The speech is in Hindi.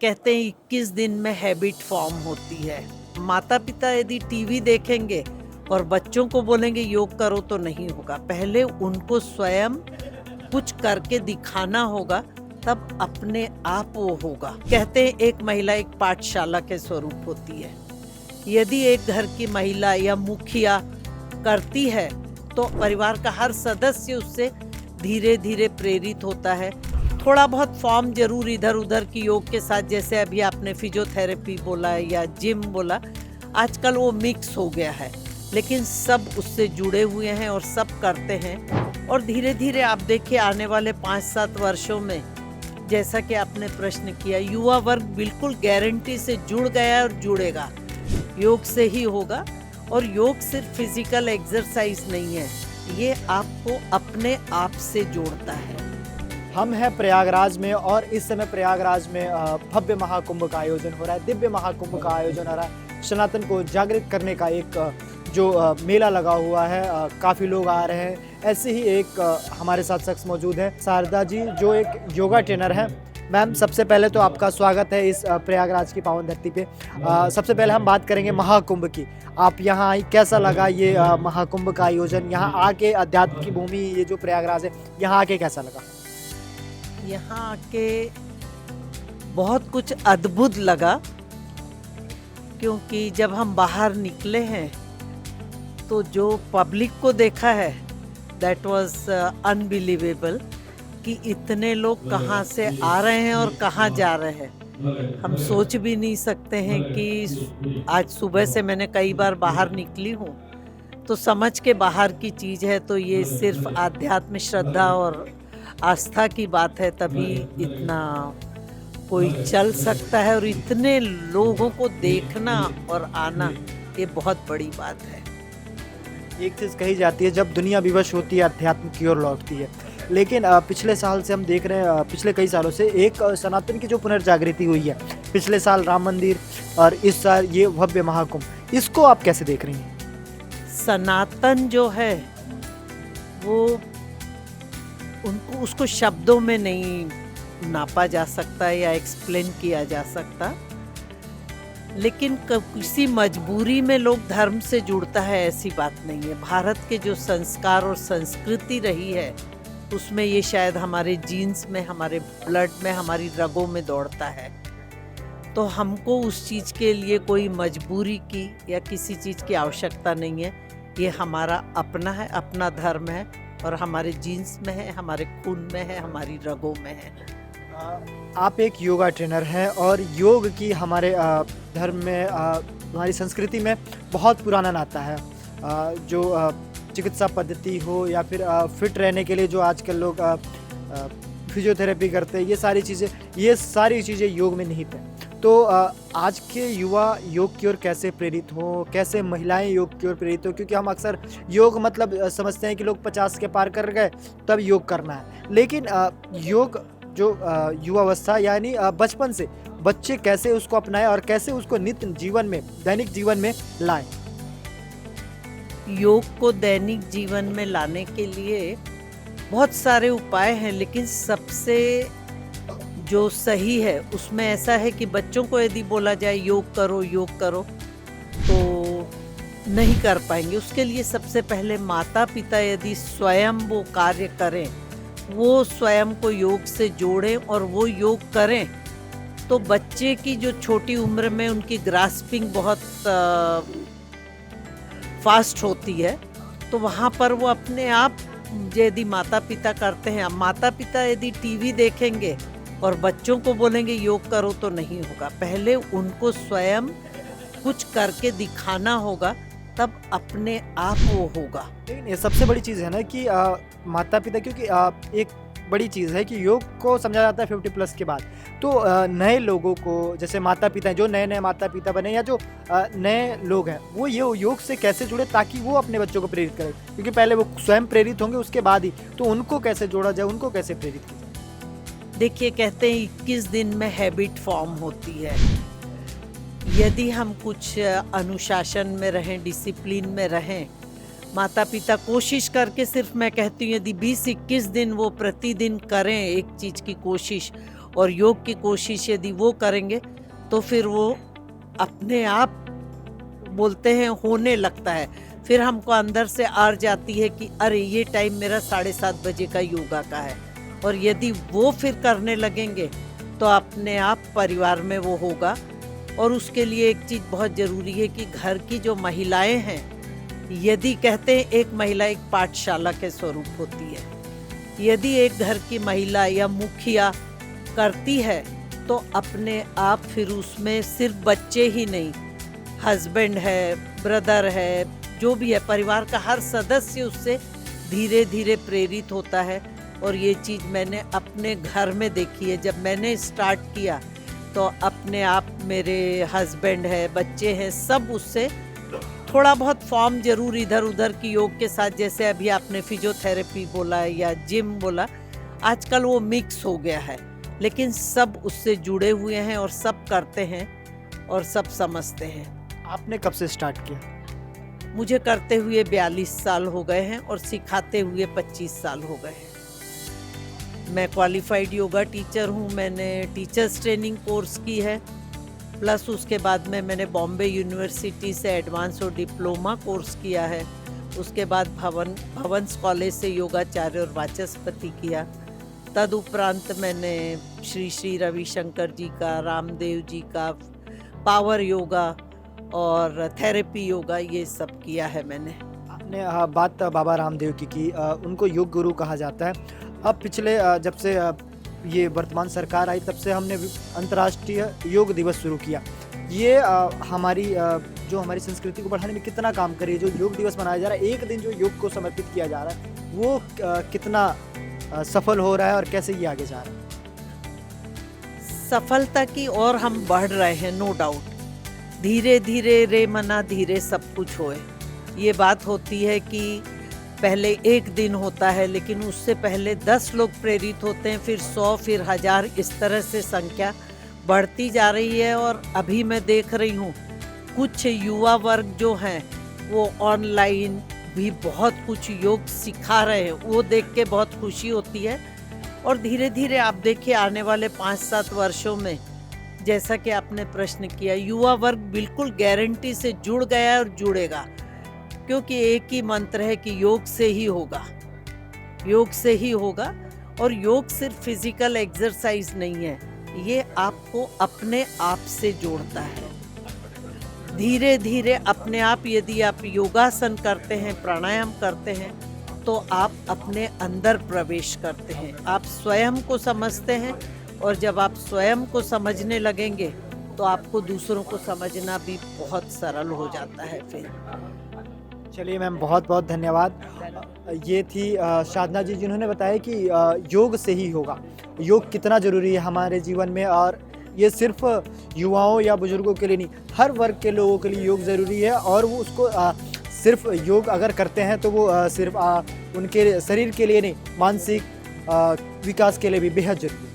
कहते हैं 21 दिन में हैबिट फॉर्म होती है। माता पिता यदि टीवी देखेंगे और बच्चों को बोलेंगे योग करो तो नहीं होगा। पहले उनको स्वयं कुछ करके दिखाना होगा, तब अपने आप वो होगा। कहते हैं एक महिला एक पाठशाला के स्वरूप होती है। यदि एक घर की महिला या मुखिया करती है तो परिवार का हर सदस्य उससे धीरे धीरे प्रेरित होता है। थोड़ा बहुत फॉर्म जरूर इधर उधर की योग के साथ, जैसे अभी आपने फिजियोथेरेपी बोला या जिम बोला, आजकल वो मिक्स हो गया है, लेकिन सब उससे जुड़े हुए हैं और सब करते हैं। और धीरे धीरे आप देखिए आने वाले 5-7 वर्षों में, जैसा कि आपने प्रश्न किया, युवा वर्ग बिल्कुल गारंटी से जुड़ गया है और जुड़ेगा। योग से ही होगा। और योग सिर्फ फिजिकल एक्सरसाइज नहीं है, ये आपको अपने आप से जोड़ता है। हम हैं प्रयागराज में और इस समय प्रयागराज में भव्य महाकुंभ का आयोजन हो रहा है, दिव्य महाकुंभ का आयोजन हो रहा है। सनातन को जागृत करने का एक जो मेला लगा हुआ है, काफ़ी लोग आ रहे हैं। ऐसे ही एक हमारे साथ शख्स मौजूद है, शारदा जी, जो एक योगा ट्रेनर है। मैम, सबसे पहले तो आपका स्वागत है इस प्रयागराज की पावन धरती पे। सबसे पहले हम बात करेंगे महाकुंभ की। आप यहाँ आई, कैसा लगा ये महाकुंभ का आयोजन? यहाँ आके अध्यात्म की भूमि, ये जो प्रयागराज है, यहाँ आके कैसा लगा? यहाँ आके बहुत कुछ अद्भुत लगा, क्योंकि जब हम बाहर निकले हैं तो जो पब्लिक को देखा है, दैट वाज अनबिलीवेबल कि इतने लोग कहाँ से आ रहे हैं और कहाँ जा रहे हैं। हम सोच भी नहीं सकते हैं कि आज सुबह से मैंने कई बार बाहर निकली हूँ, तो समझ के बाहर की चीज़ है, तो ये सिर्फ आध्यात्म, श्रद्धा और आस्था की बात है, तभी इतना कोई चल सकता है। और इतने लोगों को देखना और आना, ये बहुत बड़ी बात है। एक चीज़ कही जाती है, जब दुनिया विवश होती है अध्यात्म की ओर लौटती है। लेकिन पिछले साल से हम देख रहे हैं, पिछले कई सालों से एक सनातन की जो पुनर्जागृति हुई है, पिछले साल राम मंदिर और इस साल ये भव्य महाकुंभ, इसको आप कैसे देख रही हैं? सनातन जो है वो उसको शब्दों में नहीं नापा जा सकता या एक्सप्लेन किया जा सकता, लेकिन किसी मजबूरी में लोग धर्म से जुड़ता है, ऐसी बात नहीं है। भारत के जो संस्कार और संस्कृति रही है, उसमें ये शायद हमारे जीन्स में, हमारे ब्लड में, हमारी रगों में दौड़ता है। तो हमको उस चीज़ के लिए कोई मजबूरी की या किसी चीज़ की आवश्यकता नहीं है। ये हमारा अपना है, अपना धर्म है, और हमारे जीन्स में है, हमारे खून में है, हमारी रगों में है। आप एक योगा ट्रेनर हैं और योग की हमारे धर्म में, हमारी संस्कृति में बहुत पुराना नाता है। जो चिकित्सा पद्धति हो या फिर फिट रहने के लिए जो आजकल लोग फिजियोथेरेपी करते हैं, ये सारी चीज़ें योग में निहित हैं। तो आज के युवा योग की ओर कैसे प्रेरित हो, कैसे महिलाएं योग की ओर प्रेरित हो? क्योंकि हम अक्सर योग मतलब समझते हैं कि लोग 50 के पार कर गए तब योग करना है, लेकिन योग जो युवावस्था यानी बचपन से बच्चे कैसे उसको अपनाएं और कैसे उसको नित्य जीवन में, दैनिक जीवन में लाएं? योग को दैनिक जीवन में लाने के लिए बहुत सारे उपाय हैं, लेकिन सबसे जो सही है उसमें ऐसा है कि बच्चों को यदि बोला जाए योग करो, तो नहीं कर पाएंगे। उसके लिए सबसे पहले माता पिता यदि स्वयं वो कार्य करें, वो स्वयं को योग से जोड़ें और वो योग करें, तो बच्चे की जो छोटी उम्र में उनकी ग्रास्पिंग बहुत फास्ट होती है, तो वहाँ पर वो अपने आप, यदि माता पिता करते हैं, माता पिता यदि टीवी देखेंगे और बच्चों को बोलेंगे योग करो तो नहीं होगा। पहले उनको स्वयं कुछ करके दिखाना होगा, तब अपने आप वो होगा। लेकिन ये सबसे बड़ी चीज़ है ना कि माता पिता, क्योंकि एक बड़ी चीज़ है कि योग को समझा जाता है 50+ के बाद। तो नए लोगों को, जैसे माता पिता हैं, जो नए माता पिता बने या जो नए लोग हैं, वो ये योग से कैसे जुड़े ताकि वो अपने बच्चों को प्रेरित करें? क्योंकि पहले वो स्वयं प्रेरित होंगे, उसके बाद ही तो उनको कैसे जोड़ा जाए, उनको कैसे प्रेरित किया जाए? देखिए, कहते हैं 21 दिन में हैबिट फॉर्म होती है। यदि हम कुछ अनुशासन में रहें, डिसिप्लिन में रहें, माता पिता कोशिश करके, सिर्फ मैं कहती हूँ यदि 20-21 दिन वो प्रतिदिन करें एक चीज़ की कोशिश, और योग की कोशिश यदि वो करेंगे तो फिर वो अपने आप बोलते हैं होने लगता है। फिर हमको अंदर से आर जाती है कि अरे ये टाइम मेरा 7:30 बजे का योगा का है, और यदि वो फिर करने लगेंगे तो अपने आप परिवार में वो होगा। और उसके लिए एक चीज़ बहुत ज़रूरी है कि घर की जो महिलाएं हैं, यदि कहते हैं एक महिला एक पाठशाला के स्वरूप होती है, यदि एक घर की महिला या मुखिया करती है तो अपने आप फिर उसमें सिर्फ बच्चे ही नहीं, हस्बैंड है, ब्रदर है, जो भी है परिवार का हर सदस्य उससे धीरे धीरे प्रेरित होता है। और ये चीज़ मैंने अपने घर में देखी है। जब मैंने स्टार्ट किया तो अपने आप मेरे हस्बैंड है, बच्चे हैं, सब उससे थोड़ा बहुत फॉर्म जरूर इधर उधर की योग के साथ, जैसे अभी आपने फिजियोथेरेपी बोला या जिम बोला, आजकल वो मिक्स हो गया है, लेकिन सब उससे जुड़े हुए हैं और सब करते हैं और सब समझते हैं। आपने कब से स्टार्ट किया? मुझे करते हुए 42 साल हो गए हैं और सिखाते हुए 25 साल हो गए हैं। मैं क्वालिफाइड योगा टीचर हूँ। मैंने टीचर्स ट्रेनिंग कोर्स की है, प्लस उसके बाद में मैंने बॉम्बे यूनिवर्सिटी से एडवांस और डिप्लोमा कोर्स किया है। उसके बाद भवंस कॉलेज से योगाचार्य और वाचस्पति किया। तदुपरांत मैंने श्री श्री रविशंकर जी का, रामदेव जी का पावर योगा और थेरेपी योगा, ये सब किया है मैंने। आपने बात बाबा रामदेव की उनको योग गुरु कहा जाता है। अब पिछले जब से ये वर्तमान सरकार आई तब से हमने अंतर्राष्ट्रीय योग दिवस शुरू किया। ये हमारी जो हमारी संस्कृति को बढ़ाने में कितना काम करे, जो योग दिवस मनाया जा रहा है, एक दिन जो योग को समर्पित किया जा रहा है, वो कितना सफल हो रहा है और कैसे ये आगे जा रहा है? सफलता की और हम बढ़ रहे हैं, नो डाउट। धीरे धीरे रे मना धीरे सब कुछ होए, ये बात होती है कि पहले एक दिन होता है, लेकिन उससे पहले 10 लोग प्रेरित होते हैं, फिर 100, फिर 1000, इस तरह से संख्या बढ़ती जा रही है। और अभी मैं देख रही हूँ कुछ युवा वर्ग जो हैं वो ऑनलाइन भी बहुत कुछ योग सिखा रहे हैं, वो देख के बहुत खुशी होती है। और धीरे धीरे आप देखिए आने वाले 5-7 वर्षों में, जैसा कि आपने प्रश्न किया, युवा वर्ग बिल्कुल गारंटी से जुड़ गया और जुड़ेगा, क्योंकि एक ही मंत्र है कि योग से ही होगा, योग से ही होगा। और योग सिर्फ फिजिकल एक्सरसाइज नहीं है, ये आपको अपने आप से जोड़ता है। धीरे धीरे अपने आप, यदि आप योगासन करते हैं, प्राणायाम करते हैं, तो आप अपने अंदर प्रवेश करते हैं, आप स्वयं को समझते हैं। और जब आप स्वयं को समझने लगेंगे तो आपको दूसरों को समझना भी बहुत सरल हो जाता है फिर। चलिए मैम, बहुत बहुत धन्यवाद। ये थी साधना जी, जिन्होंने बताया कि योग से ही होगा, योग कितना ज़रूरी है हमारे जीवन में। और ये सिर्फ युवाओं या बुजुर्गों के लिए नहीं, हर वर्ग के लोगों के लिए योग ज़रूरी है। और वो उसको सिर्फ योग अगर करते हैं तो वो सिर्फ उनके शरीर के लिए नहीं, मानसिक विकास के लिए भी बेहद ज़रूरी है।